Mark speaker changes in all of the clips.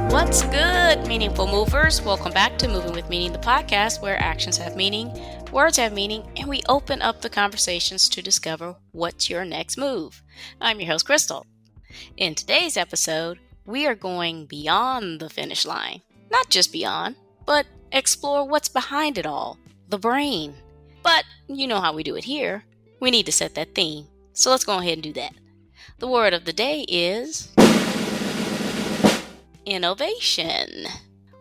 Speaker 1: What's good, meaningful movers? Welcome back to Moving with Meaning, the podcast where actions have meaning, words have meaning, and we open up the conversations to discover what's your next move. I'm your host, Krystal. In today's episode, we are going beyond the finish line. Not just beyond, but explore what's behind it all, the brain. But you know how we do it here. We need to set that theme. So let's go ahead and do that. The word of the day is innovation.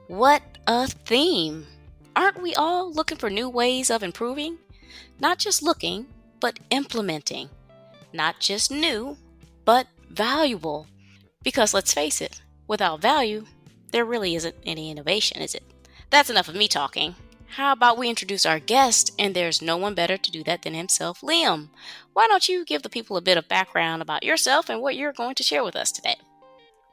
Speaker 1: What a theme! Aren't we all looking for new ways of improving? Not just looking, but implementing. Not just new, but valuable. Because let's face it, without value, there really isn't any innovation, is it? That's enough of me talking. How about we introduce our guest, and there's no one better to do that than himself, Liam. Why don't you give the people a bit of background about yourself and what you're going to share with us today?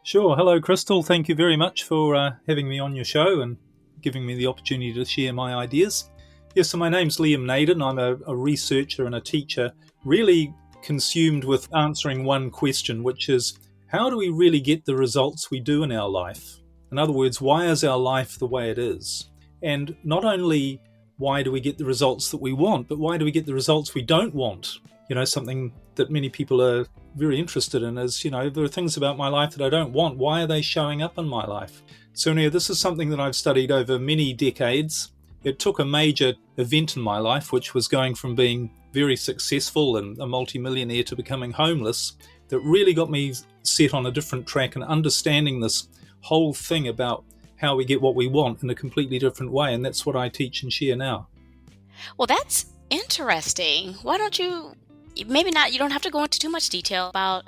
Speaker 2: Sure. Hello, Krystal. Thank you very much for having me on your show and giving me the opportunity to share my ideas. Yes, so my name's Liam Naden. I'm a researcher and a teacher, really consumed with answering one question, which is, how do we really get the results we do in our life? In other words, why is our life the way it is? And not only why do we get the results that we want, but why do we get the results we don't want? You know, something that many people are very interested in is, there are things about my life that I don't want. Why are they showing up in my life? So anyway, this is something that I've studied over many decades. It took a major event in my life, which was going from being very successful and a multimillionaire to becoming homeless, that really got me set on a different track and understanding this whole thing about how we get what we want in a completely different way. And that's what I teach and share now.
Speaker 1: Well, that's interesting. Why don't you, maybe not, you don't have to go into too much detail about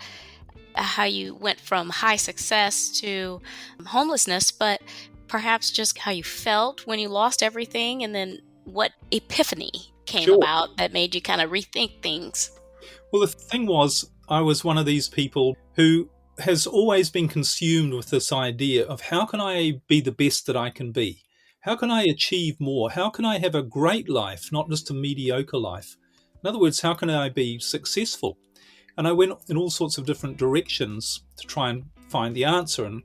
Speaker 1: how you went from high success to homelessness, but perhaps just how you felt when you lost everything and then what epiphany came about that made you kind of rethink things.
Speaker 2: Well, the thing was, I was one of these people who has always been consumed with this idea of how can I be the best that I can be? How can I achieve more? How can I have a great life, not just a mediocre life? In other words, how can I be successful? And I went in all sorts of different directions to try and find the answer. And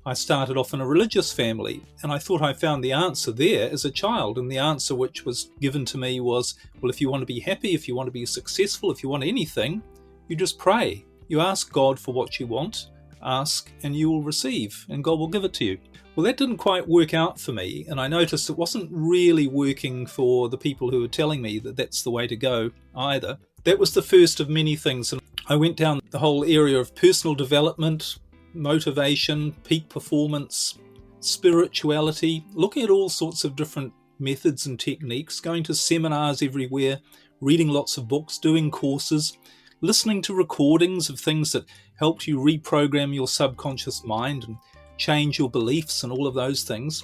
Speaker 2: I started off in a religious family, and I thought I found the answer there as a child. And the answer which was given to me was, well, if you want to be happy, if you want to be successful, if you want anything, you just pray. You ask God for what you want, ask and you will receive, and God will give it to you. Well, that didn't quite work out for me, and I noticed it wasn't really working for the people who were telling me that that's the way to go either. That was the first of many things, and I went down the whole area of personal development, motivation, peak performance, spirituality, looking at all sorts of different methods and techniques, going to seminars everywhere, reading lots of books, doing courses, listening to recordings of things that helped you reprogram your subconscious mind and change your beliefs and all of those things.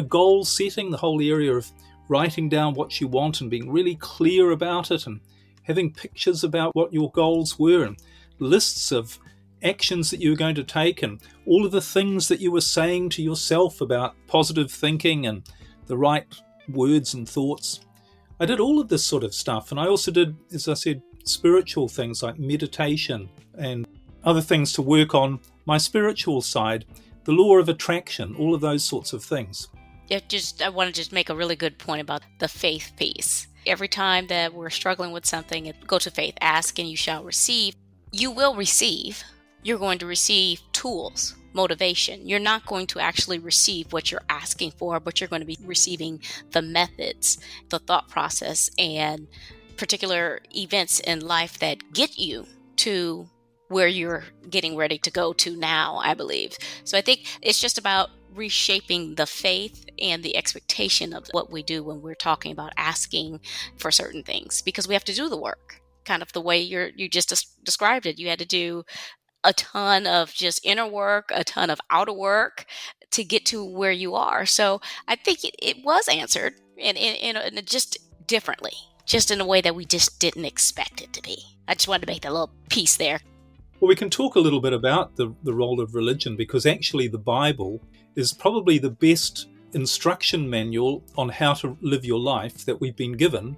Speaker 2: Goal setting, the whole area of writing down what you want and being really clear about it and having pictures about what your goals were and lists of actions that you were going to take and all of the things that you were saying to yourself about positive thinking and the right words and thoughts. I did all of this sort of stuff, and I also did, as I said, spiritual things like meditation and other things to work on my spiritual side, the law of attraction, all of those sorts of things.
Speaker 1: I want to just make a really good point about the faith piece. Every time that we're struggling with something, go to faith, ask and you shall receive. You will receive. You're going to receive tools, motivation. You're not going to actually receive what you're asking for, but you're going to be receiving the methods, the thought process, and particular events in life that get you to where you're getting ready to go to now, I believe. So I think it's just about reshaping the faith and the expectation of what we do when we're talking about asking for certain things, because we have to do the work, kind of the way you just described it. You had to do a ton of just inner work, a ton of outer work to get to where you are. So I think it was answered and just differently, just in a way that we just didn't expect it to be. I just wanted to make that little piece there.
Speaker 2: Well, we can talk a little bit about the role of religion, because actually the Bible is probably the best instruction manual on how to live your life that we've been given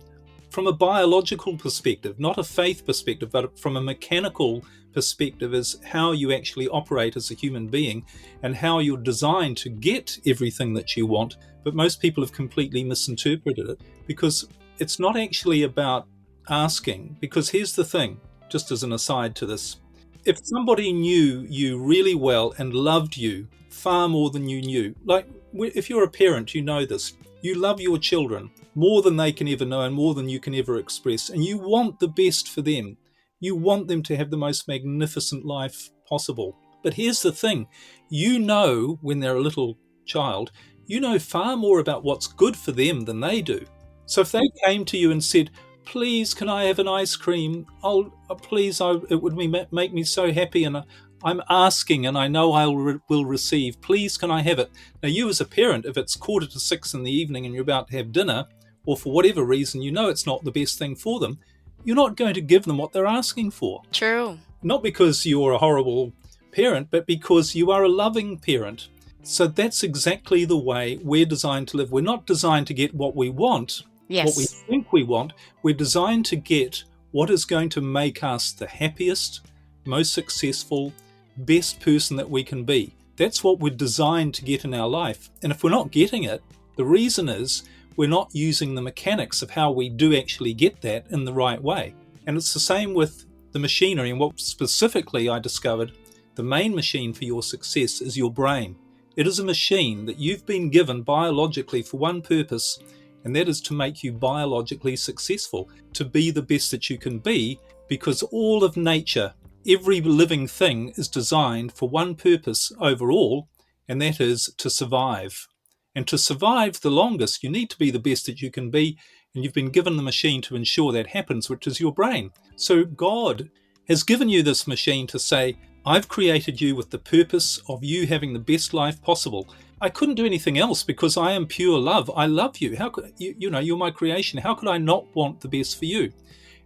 Speaker 2: from a biological perspective, not a faith perspective, but from a mechanical perspective is how you actually operate as a human being and how you're designed to get everything that you want. But most people have completely misinterpreted it, because it's not actually about asking. Because here's the thing, just as an aside to this, if somebody knew you really well and loved you far more than you knew, like if you're a parent, you know this, you love your children more than they can ever know and more than you can ever express, and you want the best for them. You want them to have the most magnificent life possible. But here's the thing, you know, when they're a little child, you know far more about what's good for them than they do. So if they came to you and said, please, can I have an ice cream? It would make me so happy, and I'm asking and I know I will receive. Please, can I have it? Now, you as a parent, if it's 5:45 in the evening and you're about to have dinner, or for whatever reason you know it's not the best thing for them, you're not going to give them what they're asking for.
Speaker 1: True.
Speaker 2: Not because you're a horrible parent, but because you are a loving parent. So that's exactly the way we're designed to live. We're not designed to get what we want,
Speaker 1: Yes.
Speaker 2: what we think we want. We're designed to get what is going to make us the happiest, most successful, best person that we can be. That's what we're designed to get in our life. And if we're not getting it, the reason is we're not using the mechanics of how we do actually get that in the right way. And it's the same with the machinery. And what specifically I discovered, the main machine for your success is your brain. It is a machine that you've been given biologically for one purpose, and that is to make you biologically successful, to be the best that you can be, because all of nature, every living thing is designed for one purpose overall, and that is to survive. And to survive the longest, you need to be the best that you can be, and you've been given the machine to ensure that happens, which is your brain. So God has given you this machine to say, I've created you with the purpose of you having the best life possible. I couldn't do anything else because I am pure love. I love you. How could you're my creation. How could I not want the best for you?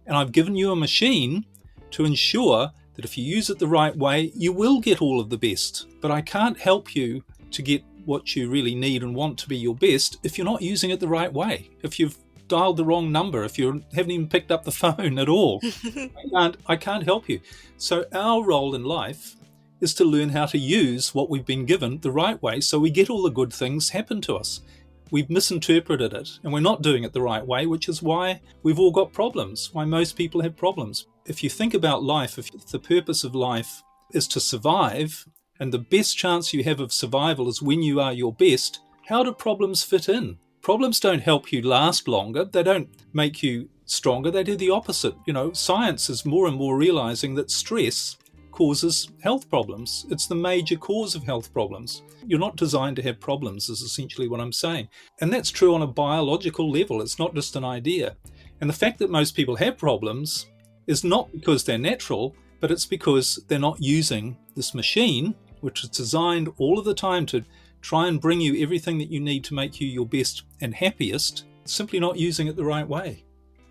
Speaker 2: And I've given you a machine to ensure that if you use it the right way, you will get all of the best. But I can't help you to get what you really need and want to be your best if you're not using it the right way. If you've dialed the wrong number, if you haven't even picked up the phone at all, I can't help you. So our role in life is to learn how to use what we've been given the right way so we get all the good things happen to us. We've misinterpreted it and we're not doing it the right way, which is why we've all got problems, why most people have problems. If you think about life, if the purpose of life is to survive, and the best chance you have of survival is when you are your best, how do problems fit in? Problems don't help you last longer. They don't make you stronger. They do the opposite. Science is more and more realizing that stress causes health problems. It's the major cause of health problems. You're not designed to have problems, is essentially what I'm saying. And that's true on a biological level. It's not just an idea. And the fact that most people have problems is not because they're natural, but it's because they're not using this machine, which is designed all of the time to try and bring you everything that you need to make you your best and happiest, simply not using it the right way.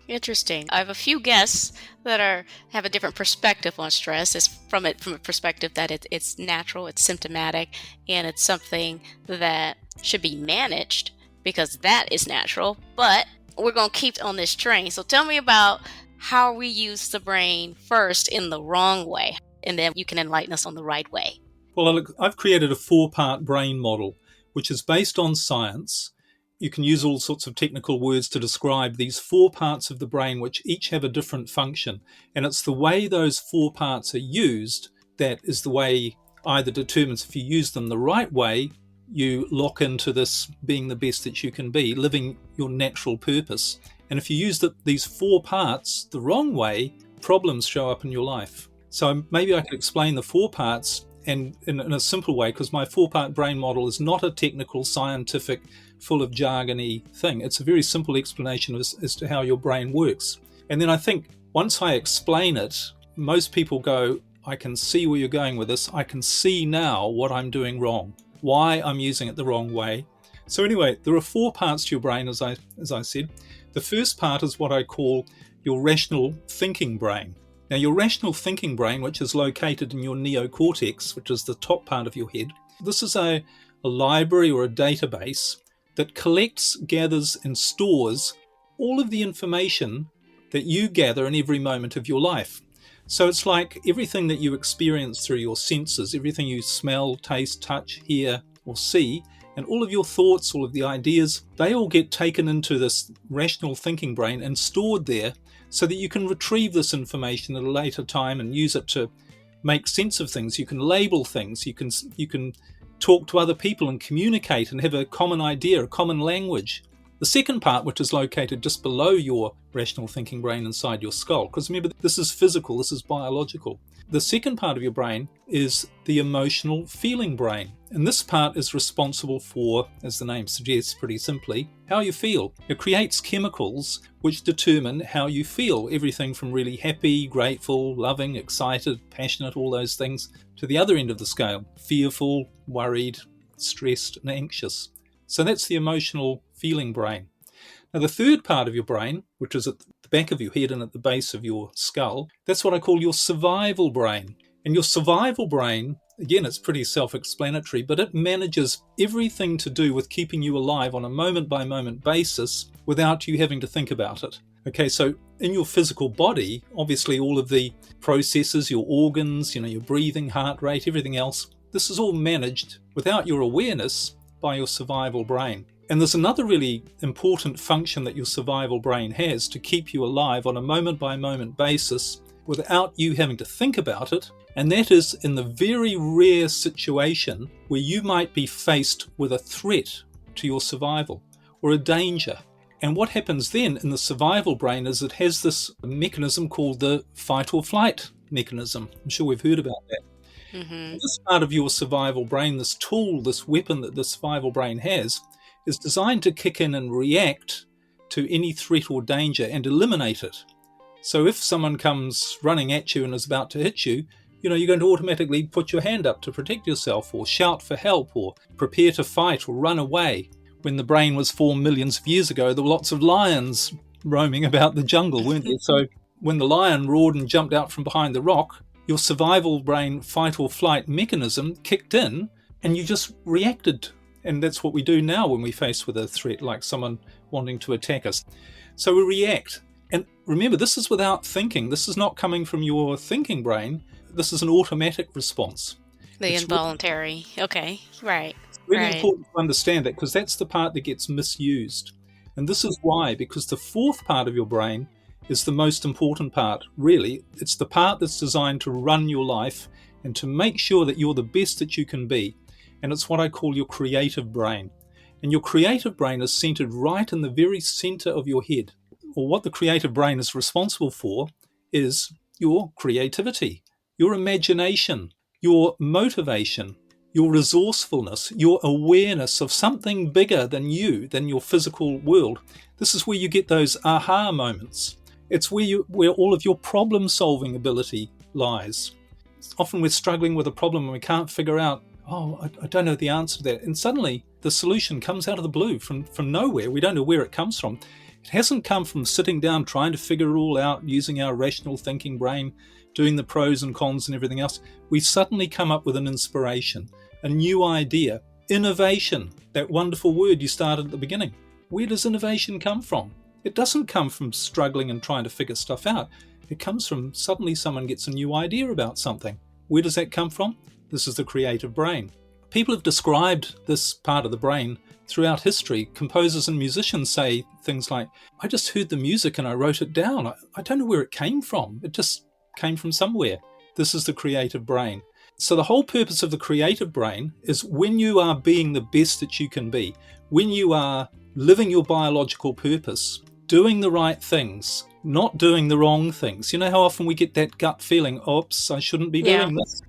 Speaker 1: Interesting. I have a few guests that have a different perspective on stress. It's from a perspective that it's natural, it's symptomatic, and it's something that should be managed because that is natural. But we're going to keep on this train. So tell me about how we use the brain first in the wrong way, and then you can enlighten us on the right way.
Speaker 2: Well, I've created a 4-part brain model, which is based on science. You can use all sorts of technical words to describe these 4 parts of the brain, which each have a different function. And it's the way those 4 parts are used that is the way either determines if you use them the right way, you lock into this being the best that you can be, living your natural purpose. And if you use these 4 parts the wrong way, problems show up in your life. So maybe I could explain the 4 parts and in a simple way, because my 4-part brain model is not a technical, scientific, full of jargony thing. It's a very simple explanation as to how your brain works. And then I think once I explain it, most people go, I can see where you're going with this. I can see now what I'm doing wrong, why I'm using it the wrong way. So anyway, there are 4 parts to your brain, as I said. The first part is what I call your rational thinking brain. Now, your rational thinking brain, which is located in your neocortex, which is the top part of your head, this is a library or a database that collects, gathers, and stores all of the information that you gather in every moment of your life. So it's like everything that you experience through your senses, everything you smell, taste, touch, hear, or see, and all of your thoughts, all of the ideas, they all get taken into this rational thinking brain and stored there so that you can retrieve this information at a later time and use it to make sense of things. You can label things, you can talk to other people and communicate and have a common idea, a common language. The second part, which is located just below your rational thinking brain inside your skull, because remember, this is physical, this is biological. The second part of your brain is the emotional feeling brain. And this part is responsible for, as the name suggests pretty simply, how you feel. It creates chemicals which determine how you feel. Everything from really happy, grateful, loving, excited, passionate, all those things, to the other end of the scale, fearful, worried, stressed, and anxious. So that's the emotional feeling brain. Now, the third part of your brain, which is at the back of your head and at the base of your skull, that's what I call your survival brain. And your survival brain, again, it's pretty self-explanatory, but it manages everything to do with keeping you alive on a moment-by-moment basis without you having to think about it. Okay, so in your physical body, obviously all of the processes, your organs, your breathing, heart rate, everything else, this is all managed without your awareness by your survival brain. And there's another really important function that your survival brain has to keep you alive on a moment-by-moment basis without you having to think about it, and that is in the very rare situation where you might be faced with a threat to your survival or a danger. And what happens then in the survival brain is it has this mechanism called the fight or flight mechanism. I'm sure we've heard about that. Mm-hmm. This part of your survival brain, this tool, this weapon that the survival brain has, is designed to kick in and react to any threat or danger and eliminate it. So if someone comes running at you and is about to hit you, you're going to automatically put your hand up to protect yourself, or shout for help, or prepare to fight or run away. When the brain was formed millions of years ago, there were lots of lions roaming about the jungle, weren't there? So when the lion roared and jumped out from behind the rock, your survival brain fight or flight mechanism kicked in and you just reacted. And that's what we do now when we're faced with a threat, like someone wanting to attack us. So we react. And remember, this is without thinking. This is not coming from your thinking brain. This is an automatic response.
Speaker 1: It's involuntary. Okay, right.
Speaker 2: It's really important to understand that, because that's the part that gets misused. And this is why, because the fourth part of your brain is the most important part, really. It's the part that's designed to run your life and to make sure that you're the best that you can be. And it's what I call your creative brain. And your creative brain is centered right in the very center of your head. Or what the creative brain is responsible for is your creativity, your imagination, your motivation, your resourcefulness, your awareness of something bigger than you, than your physical world. This is where you get those aha moments. It's where all of your problem-solving ability lies. Often we're struggling with a problem and we can't figure out, I don't know the answer to that. And suddenly the solution comes out of the blue from nowhere. We don't know where it comes from. It hasn't come from sitting down trying to figure it all out, using our rational thinking brain, doing the pros and cons and everything else. We suddenly come up with an inspiration, a new idea, innovation, that wonderful word you started at the beginning. Where does innovation come from? It doesn't come from struggling and trying to figure stuff out. It comes from suddenly someone gets a new idea about something. Where does that come from? This is the creative brain. People have described this part of the brain throughout history. Composers and musicians say things like, I just heard the music and I wrote it down. I don't know where it came from. It just came from somewhere. This is the creative brain. So the whole purpose of the creative brain is when you are being the best that you can be, when you are living your biological purpose, doing the right things, not doing the wrong things. You know how often we get that gut feeling, oops, I shouldn't be doing this.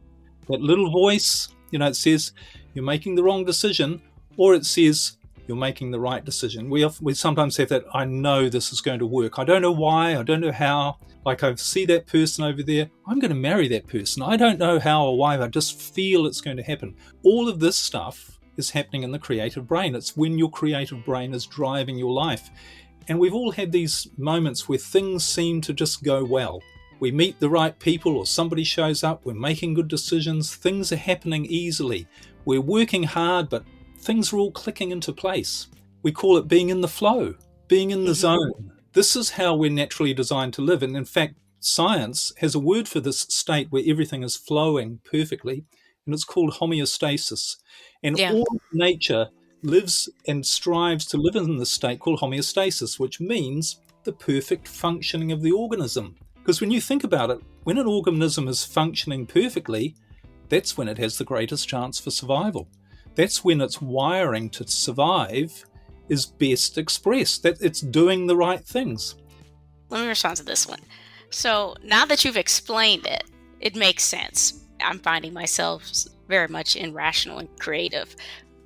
Speaker 2: That little voice, it says you're making the wrong decision, or it says you're making the right decision. We sometimes have that, I know this is going to work. I don't know why, I don't know how. Like I see that person over there, I'm going to marry that person. I don't know how or why, but I just feel it's going to happen. All of this stuff is happening in the creative brain. It's when your creative brain is driving your life. And we've all had these moments where things seem to just go well. We meet the right people, or somebody shows up, we're making good decisions, things are happening easily. We're working hard, but things are all clicking into place. We call it being in the flow, being in the zone. This is how we're naturally designed to live. And in fact, science has a word for this state where everything is flowing perfectly, and it's called homeostasis. And
Speaker 1: Yeah.
Speaker 2: all nature lives and strives to live in this state called homeostasis, which means the perfect functioning of the organism. Because when you think about it, when an organism is functioning perfectly, that's when it has the greatest chance for survival. That's when its wiring to survive is best expressed, that it's doing the right things.
Speaker 1: Let me respond to this one. So now that you've explained it, it makes sense. I'm finding myself very much irrational and creative.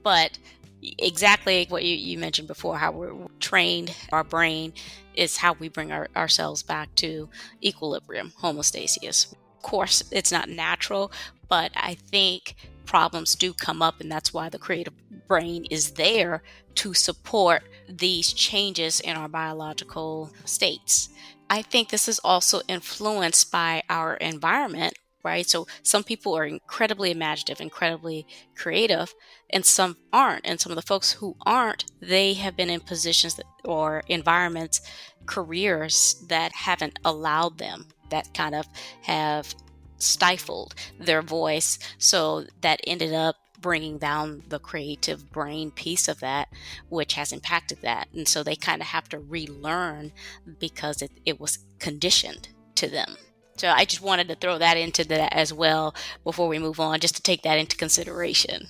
Speaker 1: But exactly what you mentioned before, how we're trained, our brain is how we bring ourselves back to equilibrium, homeostasis. Of course, it's not natural, but I think problems do come up, and that's why the creative brain is there to support these changes in our biological states. I think this is also influenced by our environment, right? So some people are incredibly imaginative, incredibly creative, and some aren't. And some of the folks who aren't, they have been in positions or environments, careers that haven't allowed them, that kind of have stifled their voice. So that ended up bringing down the creative brain piece of that, which has impacted that. And so they kind of have to relearn because it was conditioned to them. So I just wanted to throw that into that as well before we move on, just to take that into consideration.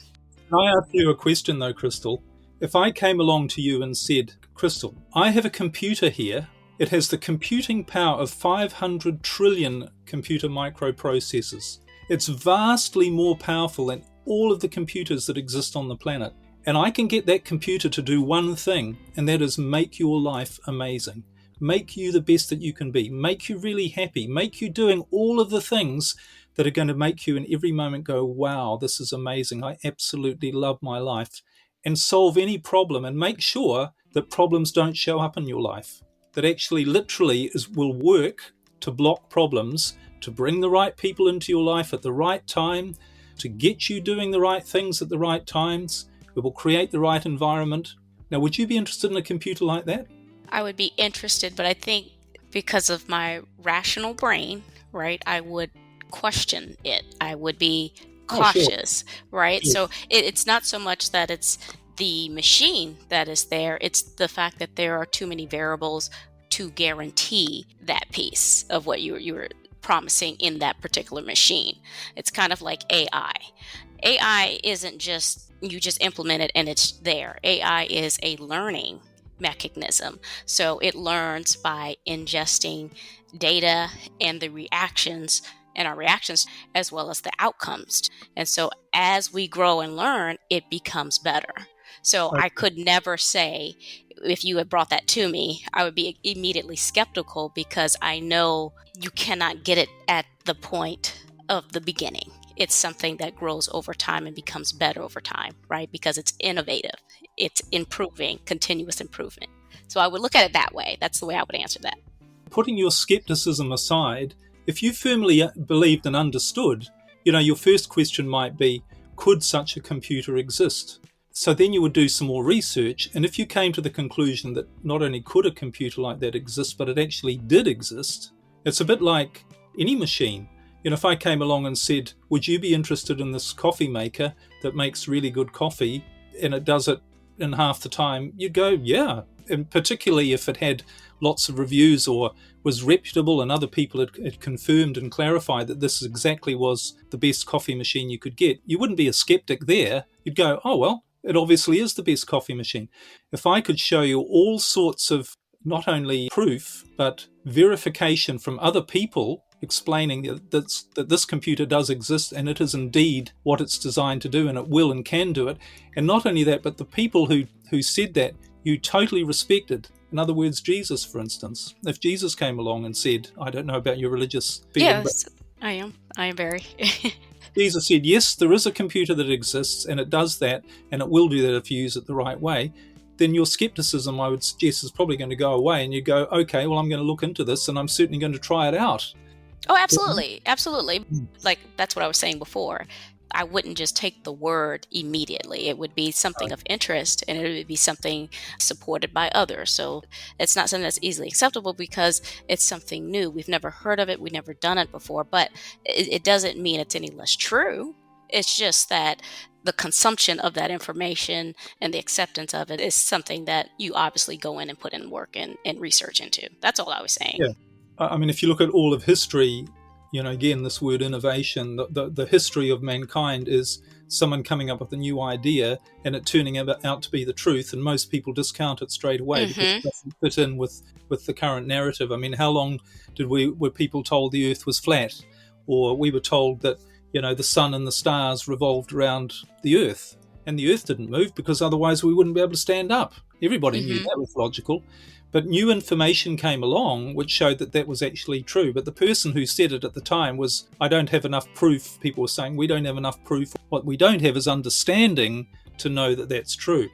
Speaker 2: Can I ask you a question though, Krystal? If I came along to you and said, Krystal, I have a computer here. It has the computing power of 500 trillion computer microprocessors. It's vastly more powerful than all of the computers that exist on the planet. And I can get that computer to do one thing, and that is make your life amazing. Make you the best that you can be. Make you really happy. Make you doing all of the things that are going to make you in every moment go, wow, this is amazing. I absolutely love my life. And solve any problem and make sure that problems don't show up in your life. That actually literally will work to block problems, to bring the right people into your life at the right time, to get you doing the right things at the right times. It will create the right environment. Now, would you be interested in a computer like that?
Speaker 1: I would be interested, but I think because of my rational brain, right, I would question it. I would be cautious, right?
Speaker 2: Sure.
Speaker 1: So it's not so much that it's the machine that is there, it's the fact that there are too many variables to guarantee that piece of what you were promising in that particular machine. It's kind of like AI. AI isn't just you just implement it and it's there. AI is a learning mechanism. So it learns by ingesting data and the reactions and our reactions as well as the outcomes. And so as we grow and learn, it becomes better. So I could never say, if you had brought that to me, I would be immediately skeptical because I know you cannot get it at the point of the beginning. It's something that grows over time and becomes better over time, right? Because it's innovative. It's improving, continuous improvement. So I would look at it that way. That's the way I would answer that.
Speaker 2: Putting your skepticism aside, if you firmly believed and understood, your first question might be, could such a computer exist? So then you would do some more research, and if you came to the conclusion that not only could a computer like that exist, but it actually did exist, it's a bit like any machine. If I came along and said, would you be interested in this coffee maker that makes really good coffee, and it does it in half the time, you'd go, yeah. And particularly if it had lots of reviews or was reputable and other people had confirmed and clarified that this exactly was the best coffee machine you could get, you wouldn't be a skeptic there. You'd go, oh, well, it obviously is the best coffee machine. If I could show you all sorts of not only proof, but verification from other people explaining that this computer does exist and it is indeed what it's designed to do and it will and can do it. And not only that, but the people who said that you totally respected. In other words, Jesus, for instance. If Jesus came along and said, I don't know about your religious feeling,
Speaker 1: Yes, I am. I am very.
Speaker 2: Jesus said, yes, there is a computer that exists and it does that and it will do that if you use it the right way, then your skepticism, I would suggest, is probably going to go away and you go, okay, well, I'm going to look into this and I'm certainly going to try it out.
Speaker 1: Oh, absolutely. Absolutely. Like, that's what I was saying before. I wouldn't just take the word immediately. It would be something of interest, and it would be something supported by others. So it's not something that's easily acceptable because it's something new. We've never heard of it. We've never done it before, but it doesn't mean it's any less true. It's just that the consumption of that information and the acceptance of it is something that you obviously go in and put in work and research into. That's all I was saying.
Speaker 2: Yeah. I mean, if you look at all of history, again, this word innovation, the history of mankind is someone coming up with a new idea and it turning out to be the truth, and most people discount it straight away because it doesn't fit in with the current narrative. I mean, how long were people told the earth was flat, or we were told that the sun and the stars revolved around the earth, and the earth didn't move because otherwise we wouldn't be able to stand up. Everybody knew that was logical. But new information came along which showed that that was actually true. But the person who said it at the time was, I don't have enough proof. People were saying, we don't have enough proof. What we don't have is understanding to know that that's true.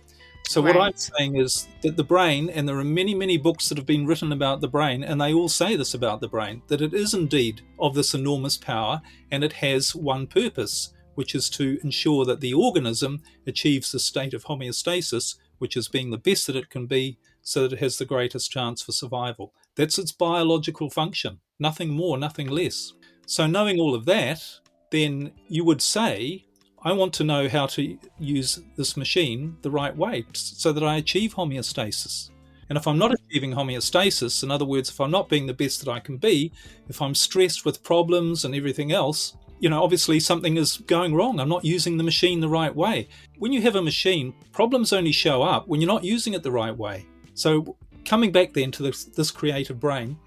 Speaker 2: So what I'm saying is that the brain, and there are many, many books that have been written about the brain, and they all say this about the brain, that it is indeed of this enormous power, and it has one purpose, which is to ensure that the organism achieves the state of homeostasis, which is being the best that it can be, so that it has the greatest chance for survival. That's its biological function, nothing more, nothing less. So knowing all of that, then you would say, I want to know how to use this machine the right way so that I achieve homeostasis. And if I'm not achieving homeostasis, in other words, if I'm not being the best that I can be, if I'm stressed with problems and everything else, obviously something is going wrong. I'm not using the machine the right way. When you have a machine, problems only show up when you're not using it the right way. So coming back then to this creative brain,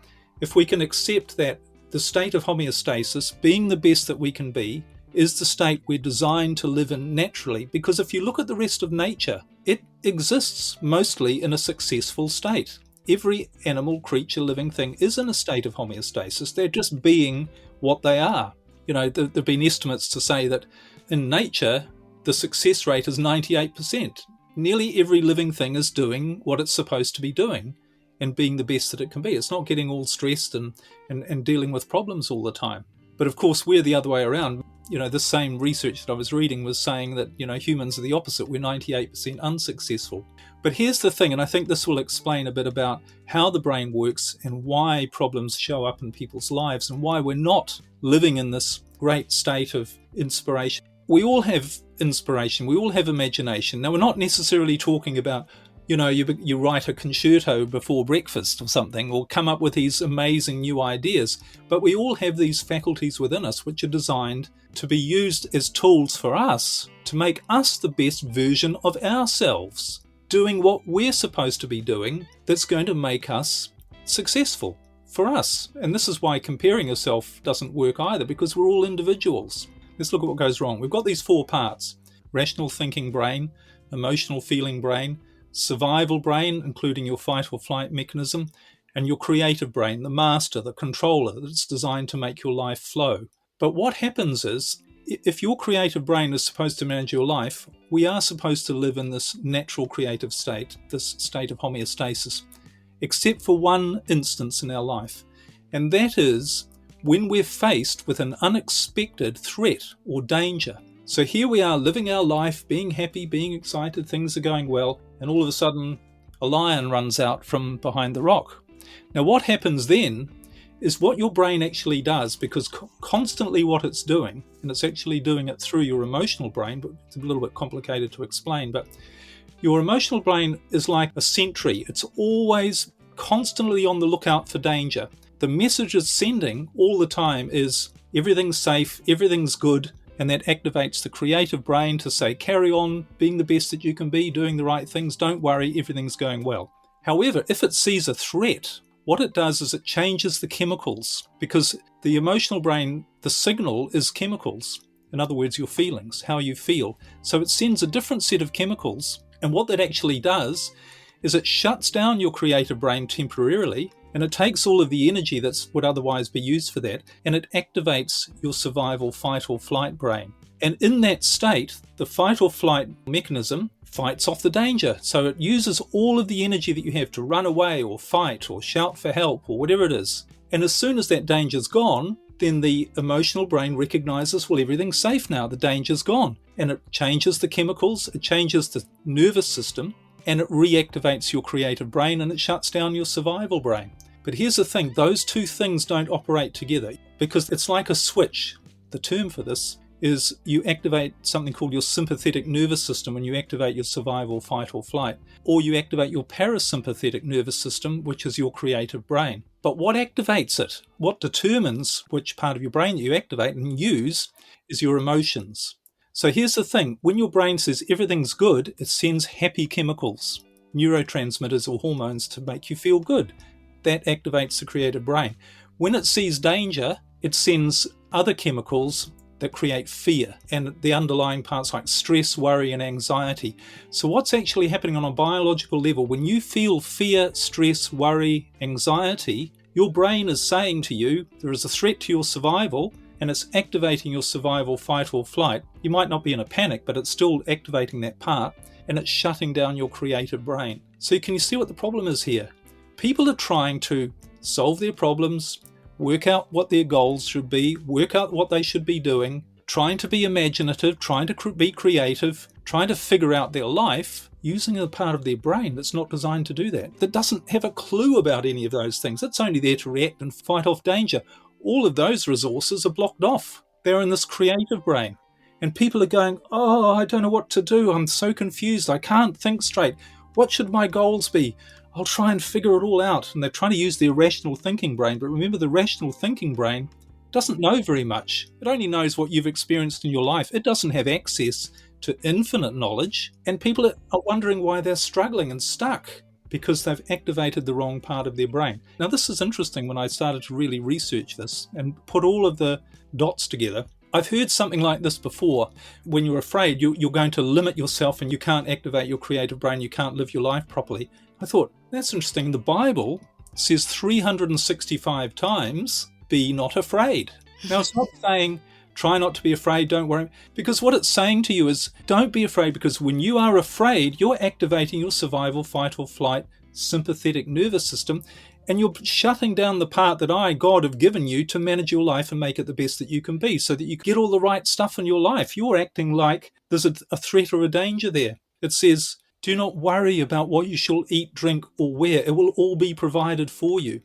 Speaker 2: if we can accept that the state of homeostasis, being the best that we can be, is the state we're designed to live in naturally. Because if you look at the rest of nature, it exists mostly in a successful state. Every animal, creature, living thing is in a state of homeostasis. They're just being what they are. There have been estimates to say that in nature, the success rate is 98%. Nearly every living thing is doing what it's supposed to be doing and being the best that it can be. It's not getting all stressed and dealing with problems all the time. But of course, we're the other way around. The same research that I was reading was saying that, humans are the opposite. We're 98% unsuccessful. But here's the thing, and I think this will explain a bit about how the brain works and why problems show up in people's lives and why we're not living in this great state of inspiration. We all have inspiration. We all have imagination. Now, we're not necessarily talking about, you write a concerto before breakfast or something, or come up with these amazing new ideas. But we all have these faculties within us which are designed to be used as tools for us to make us the best version of ourselves, doing what we're supposed to be doing that's going to make us successful for us. And this is why comparing yourself doesn't work either, because we're all individuals. Let's look at what goes wrong. We've got these four parts: rational thinking brain, emotional feeling brain, survival brain, including your fight or flight mechanism, and your creative brain, the master, the controller, that's designed to make your life flow. But what happens is, if your creative brain is supposed to manage your life, we are supposed to live in this natural creative state, this state of homeostasis, except for one instance in our life. And that is when we're faced with an unexpected threat or danger. So here we are living our life, being happy, being excited, things are going well, and all of a sudden a lion runs out from behind the rock. Now what happens then is what your brain actually does, because constantly what it's doing, and it's actually doing it through your emotional brain, but it's a little bit complicated to explain, but your emotional brain is like a sentry. It's always constantly on the lookout for danger. The message it's sending all the time is everything's safe, everything's good, and that activates the creative brain to say, carry on being the best that you can be, doing the right things, don't worry, everything's going well. However, if it sees a threat, what it does is it changes the chemicals, because the emotional brain, the signal is chemicals. In other words, your feelings, how you feel. So it sends a different set of chemicals, and what that actually does is it shuts down your creative brain temporarily, and it takes all of the energy that would otherwise be used for that, and it activates your survival, fight or flight brain. And in that state, the fight or flight mechanism fights off the danger. So it uses all of the energy that you have to run away or fight or shout for help or whatever it is. And as soon as that danger's gone, then the emotional brain recognizes, well, everything's safe now, the danger's gone. And it changes the chemicals, it changes the nervous system, and it reactivates your creative brain, and it shuts down your survival brain. But here's the thing, those two things don't operate together because it's like a switch. The term for this is you activate something called your sympathetic nervous system when you activate your survival, fight or flight, or you activate your parasympathetic nervous system, which is your creative brain. But what activates it, what determines which part of your brain you activate and use is your emotions. So here's the thing, when your brain says everything's good, it sends happy chemicals, neurotransmitters or hormones to make you feel good. That activates the creative brain. When it sees danger, it sends other chemicals that create fear and the underlying parts like stress, worry, and anxiety. So what's actually happening on a biological level, when you feel fear, stress, worry, anxiety, your brain is saying to you, there is a threat to your survival, and it's activating your survival, fight or flight. You might not be in a panic, but it's still activating that part, and it's shutting down your creative brain. So can you see what the problem is here? People are trying to solve their problems, work out what their goals should be, work out what they should be doing, trying to be imaginative, trying to be creative, trying to figure out their life using a part of their brain that's not designed to do that, that doesn't have a clue about any of those things. It's only there to react and fight off danger. All of those resources are blocked off. They're in this creative brain. And people are going, oh, I don't know what to do. I'm so confused. I can't think straight. What should my goals be? I'll try and figure it all out. And they're trying to use their rational thinking brain. But remember, the rational thinking brain doesn't know very much. It only knows what you've experienced in your life. It doesn't have access to infinite knowledge. And people are wondering why they're struggling and stuck because they've activated the wrong part of their brain. Now, this is interesting when I started to really research this and put all of the dots together. I've heard something like this before. When you're afraid, you're going to limit yourself and you can't activate your creative brain, you can't live your life properly. I thought, that's interesting. The Bible says 365 times, be not afraid. Now, it's not saying, try not to be afraid, don't worry. Because what it's saying to you is, don't be afraid, because when you are afraid, you're activating your survival, fight or flight, sympathetic nervous system, and you're shutting down the part that I, God, have given you to manage your life and make it the best that you can be so that you get all the right stuff in your life. You're acting like there's a threat or a danger there. It says, do not worry about what you shall eat, drink, or wear. It will all be provided for you.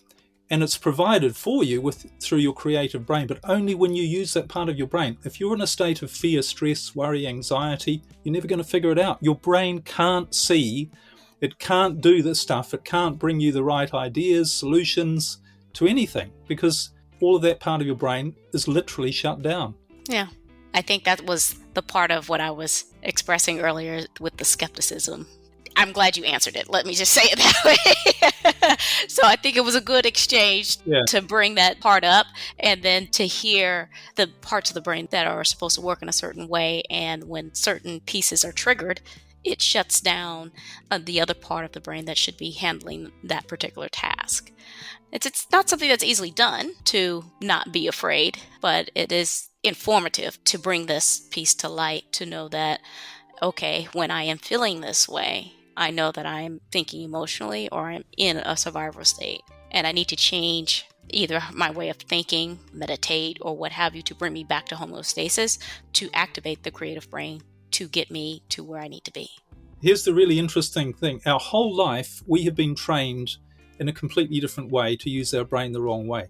Speaker 2: And it's provided for you through your creative brain, but only when you use that part of your brain. If you're in a state of fear, stress, worry, anxiety, you're never going to figure it out. Your brain can't see. It can't do this stuff. It can't bring you the right ideas, solutions to anything because all of that part of your brain is literally shut down.
Speaker 1: Yeah. I think that was the part of what I was expressing earlier with the skepticism. I'm glad you answered it. Let me just say it that way. So I think it was a good exchange to bring that part up and then to hear the parts of the brain that are supposed to work in a certain way. And when certain pieces are triggered, it shuts down the other part of the brain that should be handling that particular task. It's not something that's easily done to not be afraid, but it is informative to bring this piece to light, to know that, okay, when I am feeling this way, I know that I'm thinking emotionally or I'm in a survival state. And I need to change either my way of thinking, meditate, or what have you to bring me back to homeostasis to activate the creative brain to get me to where I need to be.
Speaker 2: Here's the really interesting thing. Our whole life, we have been trained in a completely different way to use our brain the wrong way.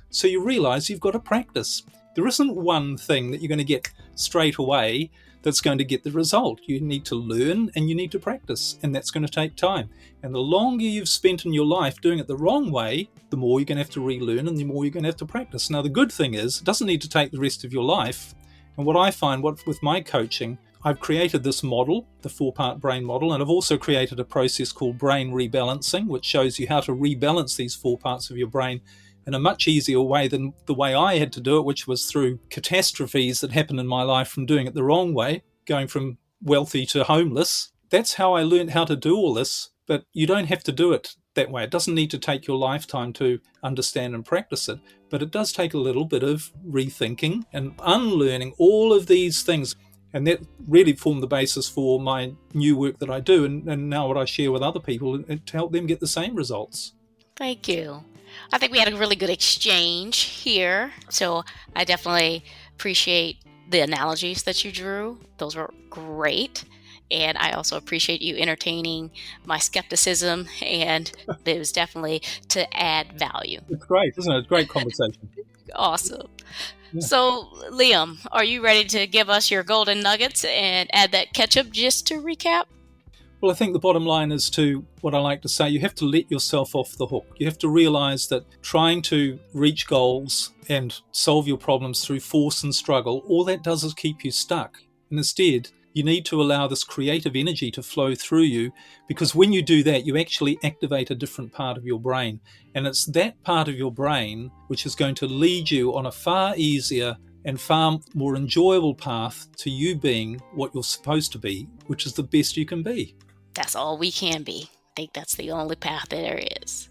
Speaker 2: So you realize you've got to practice. There isn't one thing that you're going to get straight away that's going to get the result. You need to learn and you need to practice, and that's going to take time. And the longer you've spent in your life doing it the wrong way, the more you're going to have to relearn and the more you're going to have to practice. Now, the good thing is, it doesn't need to take the rest of your life. And what I find with my coaching, I've created this model, the 4-part brain model, and I've also created a process called brain rebalancing, which shows you how to rebalance these 4 parts of your brain in a much easier way than the way I had to do it, which was through catastrophes that happened in my life from doing it the wrong way, going from wealthy to homeless. That's how I learned how to do all this, but you don't have to do it that way. It doesn't need to take your lifetime to understand and practice it, but it does take a little bit of rethinking and unlearning all of these things. And that really formed the basis for my new work that I do and now what I share with other people to help them get the same results.
Speaker 1: Thank you. I think we had a really good exchange here. So I definitely appreciate the analogies that you drew. Those were great. And I also appreciate you entertaining my skepticism. And it was definitely to add value.
Speaker 2: It's great, isn't it? It's a great conversation.
Speaker 1: Awesome.
Speaker 2: Yeah.
Speaker 1: So, Liam, are you ready to give us your golden nuggets and add that ketchup just to recap?
Speaker 2: Well, I think the bottom line is to what I like to say, you have to let yourself off the hook. You have to realize that trying to reach goals and solve your problems through force and struggle, all that does is keep you stuck. And instead, you need to allow this creative energy to flow through you, because when you do that, you actually activate a different part of your brain. And it's that part of your brain which is going to lead you on a far easier and far more enjoyable path to you being what you're supposed to be, which is the best you can be.
Speaker 1: That's all we can be. I think that's the only path there is.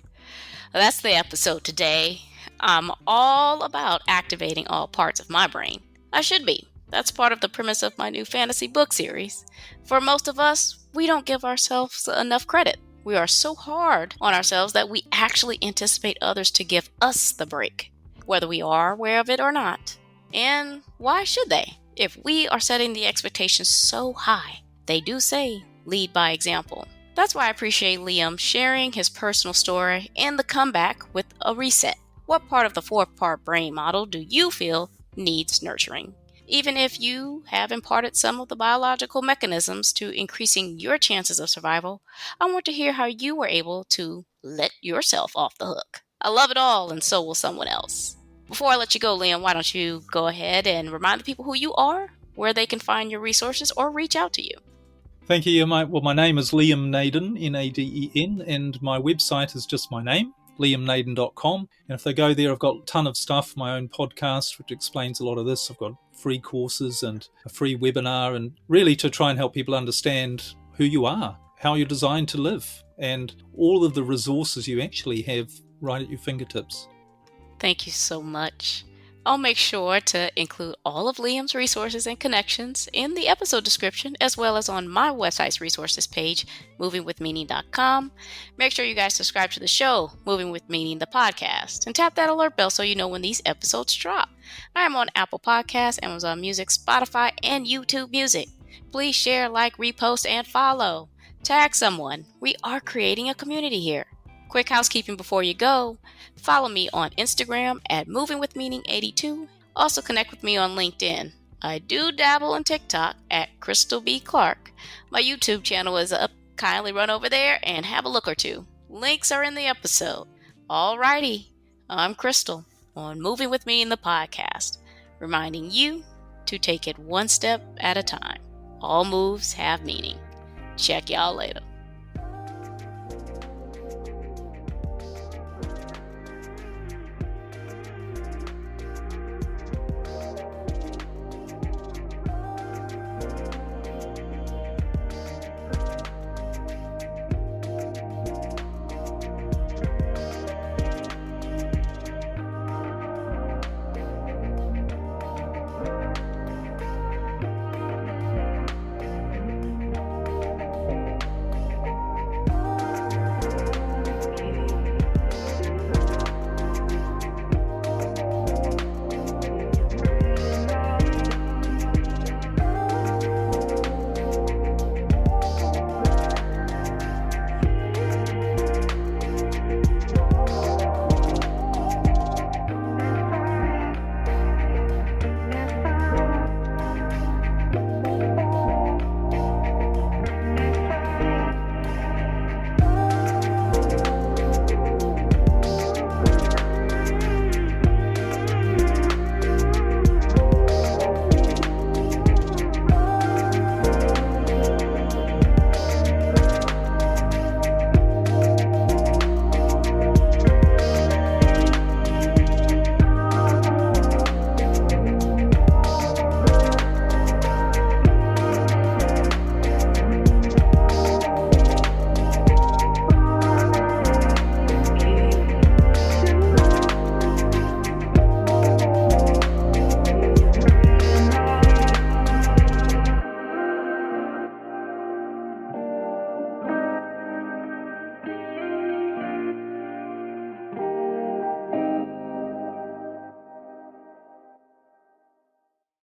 Speaker 1: Well, that's the episode today. I'm all about activating all parts of my brain. I should be. That's part of the premise of my new fantasy book series. For most of us, we don't give ourselves enough credit. We are so hard on ourselves that we actually anticipate others to give us the break, whether we are aware of it or not. And why should they? If we are setting the expectations so high, they do say, lead by example. That's why I appreciate Liam sharing his personal story and the comeback with a reset. What part of the 4-part brain model do you feel needs nurturing? Even if you have imparted some of the biological mechanisms to increasing your chances of survival, I want to hear how you were able to let yourself off the hook. I love it all, and so will someone else. Before I let you go, Liam, why don't you go ahead and remind the people who you are, where they can find your resources, or reach out to you.
Speaker 2: Thank you. My name is Liam Naden, Naden, and my website is just my name, liamnaden.com. And if they go there, I've got a ton of stuff, my own podcast, which explains a lot of this. I've got free courses and a free webinar, and really to try and help people understand who you are, how you're designed to live, and all of the resources you actually have right at your fingertips.
Speaker 1: Thank you so much. I'll make sure to include all of Liam's resources and connections in the episode description, as well as on my website's resources page, movingwithmeaning.com. Make sure you guys subscribe to the show, Moving with Meaning, the podcast, and tap that alert bell so you know when these episodes drop. I am on Apple Podcasts, Amazon Music, Spotify, and YouTube Music. Please share, like, repost, and follow. Tag someone. We are creating a community here. Quick housekeeping before you go. Follow me on Instagram at movingwithmeaning82. Also connect with me on LinkedIn. I do dabble in TikTok at Krystal B. Clark. My YouTube channel is up. Kindly run over there and have a look or two. Links are in the episode. Alrighty, I'm Krystal on Moving with Meaning, the podcast, reminding you to take it one step at a time. All moves have meaning. Check y'all later.